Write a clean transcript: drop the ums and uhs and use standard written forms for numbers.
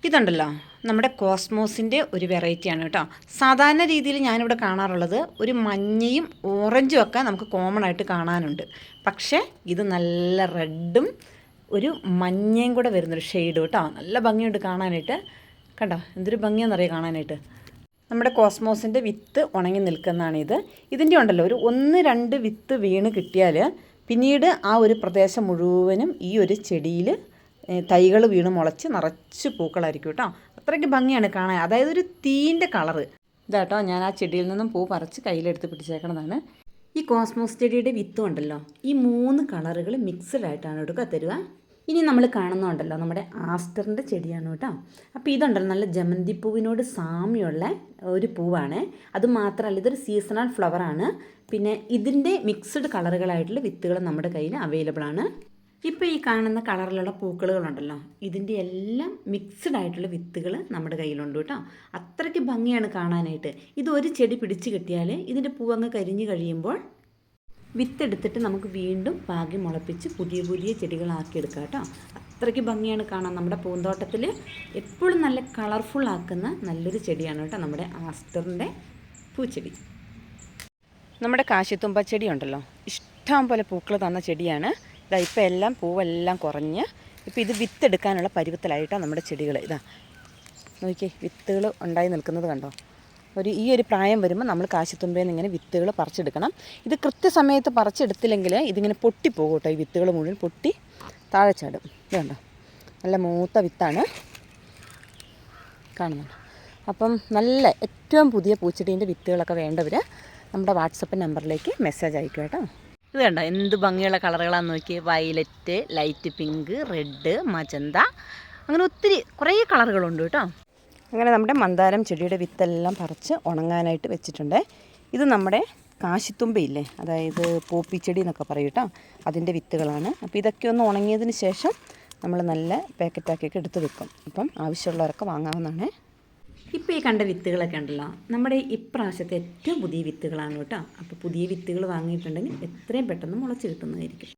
ഇതുണ്ടല്ലോ നമ്മുടെ കോസ്മോസിൻ്റെ ഒരു വെറൈറ്റിയാണ് കേട്ടോ. സാധാരണ രീതിയിൽ ഞാനിവിടെ കാണാറുള്ളത് ഒരു മഞ്ഞയും ഓറഞ്ചും ഒക്കെ നമുക്ക് കോമൺ ആയിട്ട് കാണാനുണ്ട്. പക്ഷേ ഇത് നല്ല റെഡും ഒരു മഞ്ഞയും കൂടെ വരുന്നൊരു ഷെയ്ഡ് കേട്ടോ. നല്ല ഭംഗിയുണ്ട് കാണാനായിട്ട്. കണ്ടോ എന്തൊരു ഭംഗിയാണെന്നറിയാം കാണാനായിട്ട്. നമ്മുടെ കോസ്മോസിൻ്റെ വിത്ത് ഉണങ്ങി നിൽക്കുന്നതാണിത്. ഇതിൻ്റെ ഉണ്ടല്ലോ ഒരു 1-2 വിത്ത് വീണ് കിട്ടിയാൽ പിന്നീട് ആ ഒരു പ്രദേശം മുഴുവനും ഈ ഒരു ചെടിയിൽ തൈകൾ വീണ് മുളച്ച് നിറച്ച് പൂക്കളായിരിക്കും കേട്ടോ. അത്രയ്ക്ക് ഭംഗിയാണ് കാണാൻ. അതായത് ഒരു തീൻ്റെ കളറ് ഇതാട്ടോ. ഞാൻ ആ ചെടിയിൽ നിന്നും പൂ പറിച്ച് കയ്യിലെടുത്ത് പിടിച്ചേക്കണതാണ്. ഈ കോസ്മോസ് ചെടിയുടെ വിത്തും ഉണ്ടല്ലോ ഈ 3 കളറുകൾ മിക്സഡ് ആയിട്ടാണ് എടുക്കുക തരുക. ഇനി നമ്മൾ കാണുന്നുണ്ടല്ലോ നമ്മുടെ ആസ്റ്ററിൻ്റെ ചെടിയാണ് കേട്ടോ. അപ്പോൾ ഇതുണ്ടല്ലോ നല്ല ജമന്തി പൂവിനോട് സാമ്യമുള്ള ഒരു പൂവാണ്. അതുമാത്രമല്ല ഇതൊരു സീസണൽ ഫ്ലവറാണ്. പിന്നെ ഇതിൻ്റെ മിക്സഡ് കളറുകളായിട്ടുള്ള വിത്തുകൾ നമ്മുടെ കയ്യിൽ അവൈലബിൾ ആണ്. ഇപ്പോൾ ഈ കാണുന്ന കളറിലുള്ള പൂക്കളുകളുണ്ടല്ലോ ഇതിൻ്റെ എല്ലാം മിക്സഡ് ആയിട്ടുള്ള വിത്തുകൾ നമ്മുടെ കയ്യിലുണ്ട് കേട്ടോ. അത്രയ്ക്ക് ഭംഗിയാണ് കാണാനായിട്ട്. ഇത് ഒരു ചെടി പിടിച്ച് കിട്ടിയാൽ ഇതിൻ്റെ പൂവങ്ങ് കരിഞ്ഞ് കഴിയുമ്പോൾ വിത്തെടുത്തിട്ട് നമുക്ക് വീണ്ടും പാകി മുളപ്പിച്ച് പുതിയ പുതിയ ചെടികളാക്കിയെടുക്കാം കേട്ടോ. അത്രയ്ക്ക് ഭംഗിയാണ് കാണാൻ. നമ്മുടെ പൂന്തോട്ടത്തിൽ എപ്പോഴും നല്ല കളർഫുൾ ആക്കുന്ന നല്ലൊരു ചെടിയാണ് കേട്ടോ നമ്മുടെ ആസ്റ്ററിൻ്റെ പൂച്ചെടി. നമ്മുടെ കാശിത്തുമ്പ ചെടി ഉണ്ടല്ലോ ഇഷ്ടം പോലെ പൂക്കൾ തന്ന ചെടിയാണ്. ഇതാ ഇപ്പോൾ എല്ലാം പൂവെല്ലാം കുറഞ്ഞ് ഇപ്പോൾ ഇത് വിത്തെടുക്കാനുള്ള പരുവത്തിലായിട്ടോ നമ്മുടെ ചെടികൾ. ഇതാ നോക്കിയേ വിത്തുകൾ ഉണ്ടായി നിൽക്കുന്നത് കണ്ടോ. ഈ ഒരു പ്രായം വരുമ്പോൾ നമ്മൾ കാശിത്തുമ്പയിൽ നിന്ന് ഇങ്ങനെ വിത്തുകൾ പറിച്ചെടുക്കണം. ഇത് കൃത്യസമയത്ത് പറിച്ചെടുത്തില്ലെങ്കിൽ ഇതിങ്ങനെ പൊട്ടിപ്പോകും കേട്ടോ. ഈ വിത്തുകൾ മുഴുവൻ പൊട്ടി താഴെ ചാടും. ഇത് കണ്ടോ നല്ല മൂത്ത വിത്താണ് കാണുന്നുണ്ട്. അപ്പം നല്ല ഏറ്റവും പുതിയ പൂച്ചെടീൻ്റെ വിത്തുകളൊക്കെ വേണ്ടവർ നമ്മുടെ വാട്സപ്പ് നമ്പറിലേക്ക് മെസ്സേജ് അയക്കും കേട്ടോ. ഇത് കണ്ടോ എന്ത് ഭംഗിയുള്ള കളറുകളാണെന്ന് നോക്കി. Violet, light pink, red, magenta, അങ്ങനെ ഒത്തിരി കുറേ കളറുകളുണ്ട് കേട്ടോ. അങ്ങനെ നമ്മുടെ മന്ദാരം ചെടിയുടെ വിത്തെല്ലാം പറിച്ച് ഉണങ്ങാനായിട്ട് വെച്ചിട്ടുണ്ട്. ഇത് നമ്മുടെ കാശിത്തുമ്പയില്ലേ, അതായത് പോപ്പിച്ചെടി എന്നൊക്കെ പറയും കേട്ടോ, അതിൻ്റെ വിത്തുകളാണ്. അപ്പോൾ ഇതൊക്കെ ഒന്ന് ഉണങ്ങിയതിന് ശേഷം നമ്മൾ നല്ല പാക്കറ്റാക്കിയൊക്കെ എടുത്ത് വെക്കും. അപ്പം ആവശ്യമുള്ളവരൊക്കെ വാങ്ങാവുന്നതാണ്. ഇപ്പോൾ ഈ കണ്ട വിത്തുകളൊക്കെ ഉണ്ടല്ലോ നമ്മുടെ ഇപ്രാവശ്യത്തെ ഏറ്റവും പുതിയ വിത്തുകളാണ് കേട്ടോ. അപ്പോൾ പുതിയ വിത്തുകൾ വാങ്ങിയിട്ടുണ്ടെങ്കിൽ എത്രയും പെട്ടെന്ന് മുളച്ച് കിട്ടുന്നതായിരിക്കും.